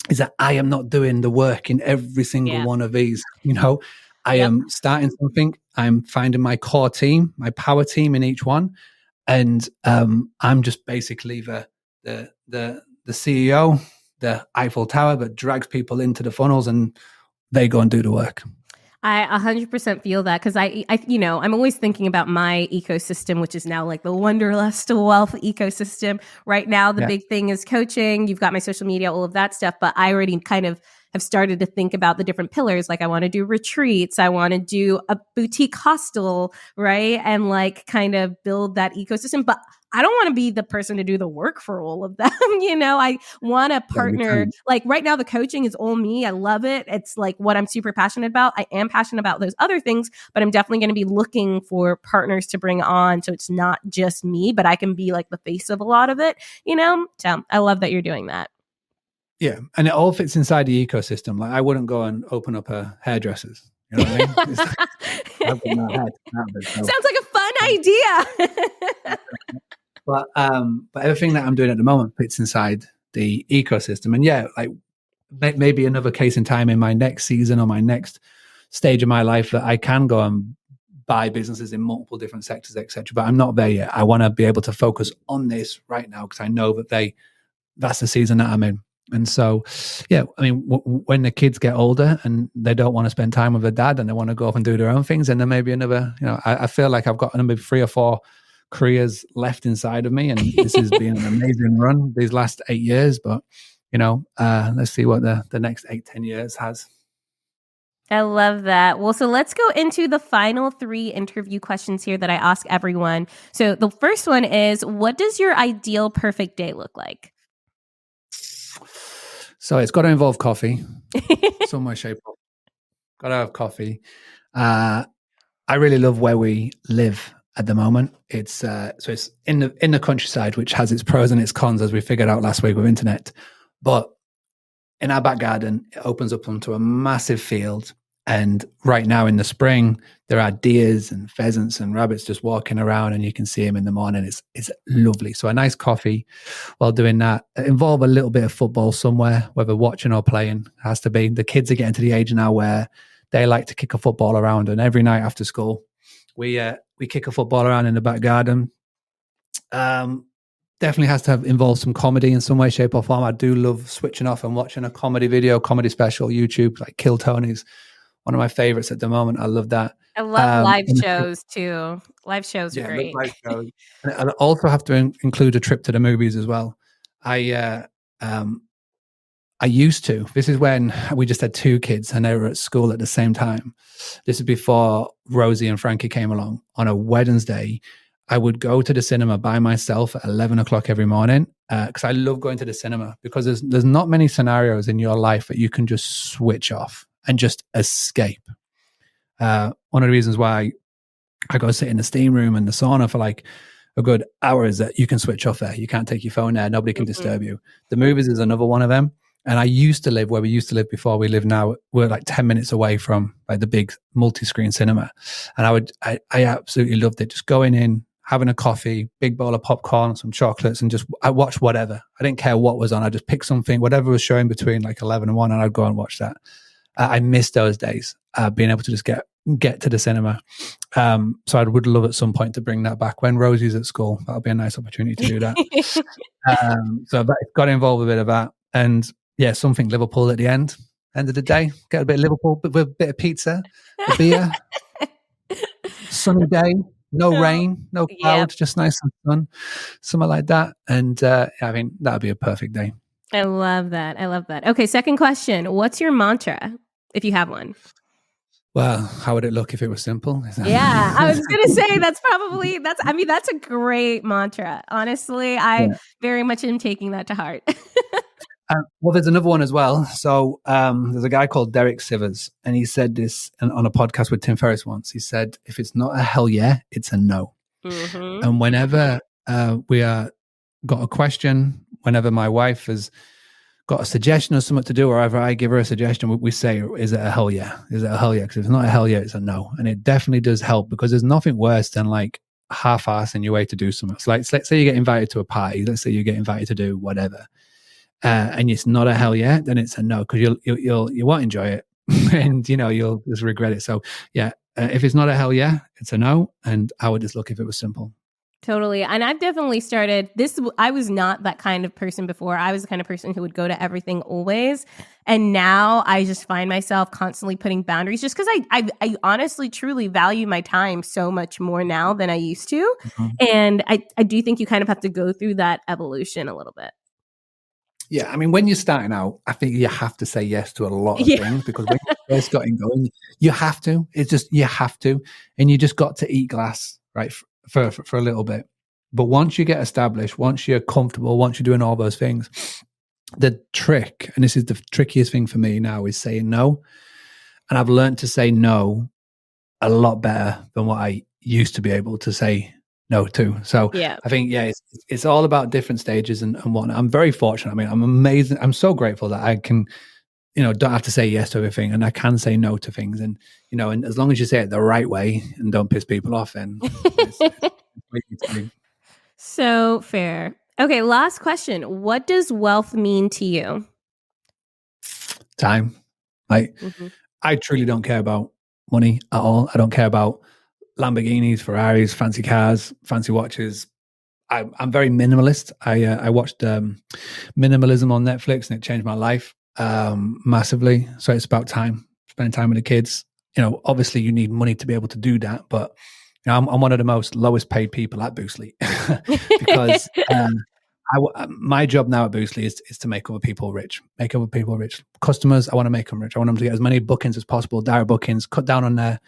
is that I am not doing the work in every single one of these. I am starting something. I'm finding my core team, my power team in each one. And I'm just basically the CEO, the Eiffel Tower that drags people into the funnels and they go and do the work. I 100% feel that because I'm always thinking about my ecosystem, which is now like the Wanderlust wealth ecosystem. Right now, the big thing is coaching. You've got my social media, all of that stuff. But I already kind of have started to think about the different pillars. Like I want to do retreats. I want to do a boutique hostel, right? And like kind of build that ecosystem. But I don't want to be the person to do the work for all of them. I want to partner. Like right now, the coaching is all me. I love it. It's like what I'm super passionate about. I am passionate about those other things, but I'm definitely going to be looking for partners to bring on. So it's not just me, but I can be like the face of a lot of it, So I love that you're doing that. Yeah. And it all fits inside the ecosystem. Like I wouldn't go and open up a hairdresser's. You know what I mean? Sounds like a fun idea. But everything that I'm doing at the moment fits inside the ecosystem. And like maybe another case in time in my next season or my next stage of my life that I can go and buy businesses in multiple different sectors, etc. But I'm not there yet. I want to be able to focus on this right now because I know that that's the season that I'm in. And so, when the kids get older and they don't want to spend time with their dad and they want to go off and do their own things, and then maybe another, I feel like I've got maybe 3 or 4 careers left inside of me. And this has been an amazing run these last 8 years. But, let's see what the next 8-10 years has. I love that. Well, so let's go into the final 3 interview questions here that I ask everyone. So the first one is, what does your ideal perfect day look like? So it's got to involve coffee, some way, shape, or got to have coffee. I really love where we live at the moment. It's it's in the countryside, which has its pros and its cons, as we figured out last week with internet. But in our back garden, it opens up onto a massive field, And right now in the spring, there are deers and pheasants and rabbits just walking around, and you can see them in the morning. It's lovely. So a nice coffee while doing that. Involve a little bit of football somewhere, whether watching or playing. It has to be. The kids are getting to the age now where they like to kick a football around, and every night after school, we kick a football around in the back garden. Definitely has to involve some comedy in some way, shape, or form. I do love switching off and watching a comedy video, comedy special, YouTube, like Kill Tony's. One of my favorites at the moment. I love that. I love live shows too. Live shows are great. Live shows. And I also have to include a trip to the movies as well. I used to. This is when we just had 2 kids and they were at school at the same time. This is before Rosie and Frankie came along. On a Wednesday, I would go to the cinema by myself at 11 o'clock every morning because I love going to the cinema, because there's not many scenarios in your life that you can just switch off and just escape. One of the reasons why I go sit in the steam room and the sauna for like a good hour is that you can switch off there. You can't take your phone there. Nobody can disturb you. The movies is another one of them. And I used to live where we used to live before we live now. We're like 10 minutes away from like the big multi-screen cinema. And I absolutely loved it. Just going in, having a coffee, big bowl of popcorn, some chocolates, and I watched whatever. I didn't care what was on. I just picked something, whatever was showing between like 11 and 1, and I'd go and watch that. I miss those days, being able to just get to the cinema. So I would love at some point to bring that back when Rosie's at school. That'll be a nice opportunity to do that. So I've got involved with a bit of that. And yeah, something Liverpool at the end of the day. Get a bit of Liverpool with a bit of pizza, a beer, sunny day, no rain, no clouds, just nice and sun, something like that. And I mean, that would be a perfect day. I love that. Okay, second question. What's your mantra, if you have one? Well, how would it look if it was simple? Yeah, I was going to say that's a great mantra. Honestly, I very much am taking that to heart. Well, there's another one as well. So there's a guy called Derek Sivers, and he said this on a podcast with Tim Ferriss once. He said, if it's not a hell yeah, it's a no. Mm-hmm. And whenever we got a question, whenever my wife has got a suggestion or something to do, or whenever I give her a suggestion, we say, is it a hell yeah? Is it a hell yeah? Because if it's not a hell yeah, it's a no. And it definitely does help, because there's nothing worse than like half-assing your way to do something. So like, let's say you get invited to a party. Let's say you get invited to do whatever. And it's not a hell yeah, then it's a no, because you won't enjoy it, and you'll just regret it. So yeah, if it's not a hell yeah, it's a no. And I would just look if it was simple. Totally. And I've definitely started this. I was not that kind of person before. I was the kind of person who would go to everything always. And now I just find myself constantly putting boundaries, just because I honestly, truly value my time so much more now than I used to. Mm-hmm. And I do think you kind of have to go through that evolution a little bit. Yeah, I mean, when you're starting out, I think you have to say yes to a lot of things, because when you first got going, you have to. It's just, you have to. And you just got to eat glass, right, for a little bit. But once you get established, once you're comfortable, once you're doing all those things, the trick, and this is the trickiest thing for me now, is saying no. And I've learned to say no a lot better than what I used to be able to say no to. So I think, it's all about different stages and whatnot. I'm very fortunate. I mean, I'm amazing. I'm so grateful that I can, don't have to say yes to everything, and I can say no to things. And, and as long as you say it the right way and don't piss people off, then it's so fair. Okay, last question. What does wealth mean to you? Time. I truly don't care about money at all. I don't care about Lamborghinis, Ferraris, fancy cars, fancy watches. I'm very minimalist. I watched Minimalism on Netflix, and it changed my life massively. So it's about time, spending time with the kids. Obviously you need money to be able to do that, but I'm one of the most lowest paid people at Boostly because my job now at Boostly is to make other people rich. Customers, I want to make them rich. I want them to get as many bookings as possible, direct bookings, cut down on their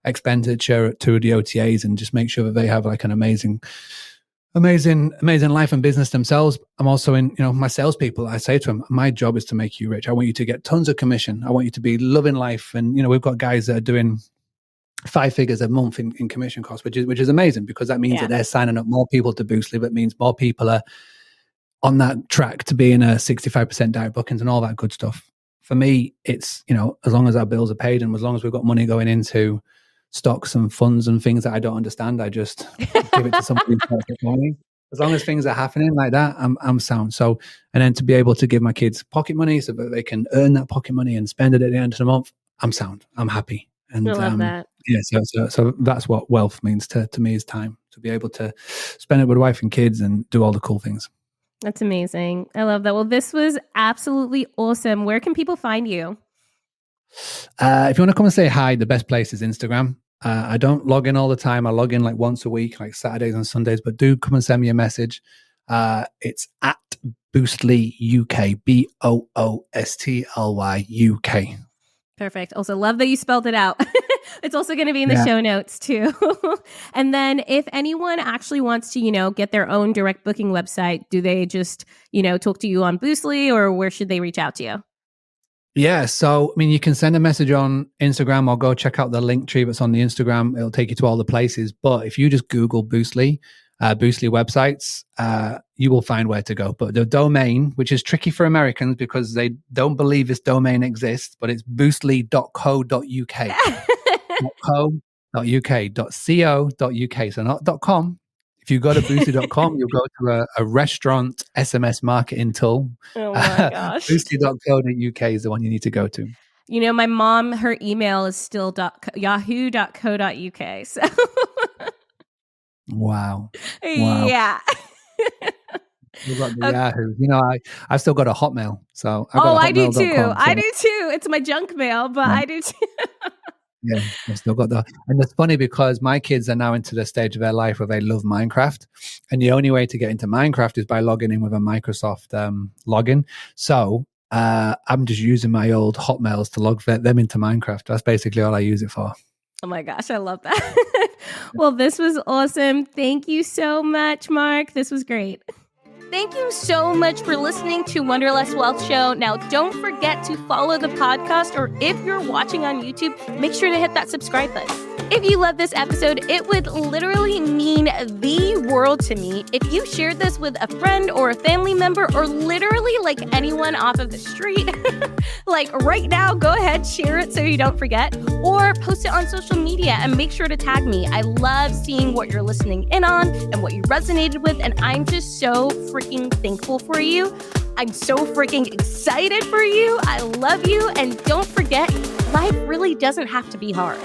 expenditure to the OTAs, and just make sure that they have like an amazing life and business themselves. I'm also in, my salespeople, I say to them, my job is to make you rich. I want you to get tons of commission. I want you to be loving life. And, we've got guys that are doing 5 figures a month in commission costs, which is amazing, because that means that they're signing up more people to Boostly. That means more people are on that track to being a 65% direct bookings and all that good stuff. for me, it's, as long as our bills are paid and as long as we've got money going into stocks and funds and things that I don't understand, I just give it to somebody else for me. As long as things are happening like that, I'm sound. So, and then to be able to give my kids pocket money so that they can earn that pocket money and spend it at the end of the month, I'm sound. I'm happy. And I love that. Yeah, so that's what wealth means to me, is time to be able to spend it with wife and kids and do all the cool things. That's amazing. I love that. Well, this was absolutely awesome. Where can people find you? If you want to come and say hi, the best place is Instagram. I don't log in all the time. I log in like once a week, like Saturdays and Sundays, but do come and send me a message. It's at Boostly UK, BOOSTLY UK. Perfect. Also, love that you spelled it out. It's also going to be in the show notes too. And then if anyone actually wants to, get their own direct booking website, do they just, talk to you on Boostly, or where should they reach out to you? Yeah. So, you can send a message on Instagram or go check out the link tree that's on the Instagram. It'll take you to all the places. But if you just Google Boostly websites, you will find where to go. But the domain, which is tricky for Americans because they don't believe this domain exists, but it's boostly.co.uk. .co.uk, so not .com. If you go to boostly.com, you'll go to a restaurant SMS marketing tool. Oh my gosh. Boostly.co.uk is the one you need to go to. My mom, her email is still yahoo.co.uk. So Wow. Yeah. You've got the Yahoo. I've still got a Hotmail. So I do too. I do too. It's my junk mail, but I do too. Yeah, I've still got that. And it's funny because my kids are now into the stage of their life where they love Minecraft. And the only way to get into Minecraft is by logging in with a Microsoft login. So I'm just using my old Hotmails to log them into Minecraft. That's basically all I use it for. Oh my gosh, I love that. Well, this was awesome. Thank you so much, Mark. This was great. Thank you so much for listening to Wanderlust Wealth Show. Now, don't forget to follow the podcast, or if you're watching on YouTube, make sure to hit that subscribe button. If you love this episode, it would literally mean the world to me if you shared this with a friend or a family member, or literally like anyone off of the street. Like right now, go ahead, share it so you don't forget, or post it on social media and make sure to tag me. I love seeing what you're listening in on and what you resonated with, and I'm just so freaking thankful for you. I'm so freaking excited for you. I love you, and don't forget, life really doesn't have to be hard.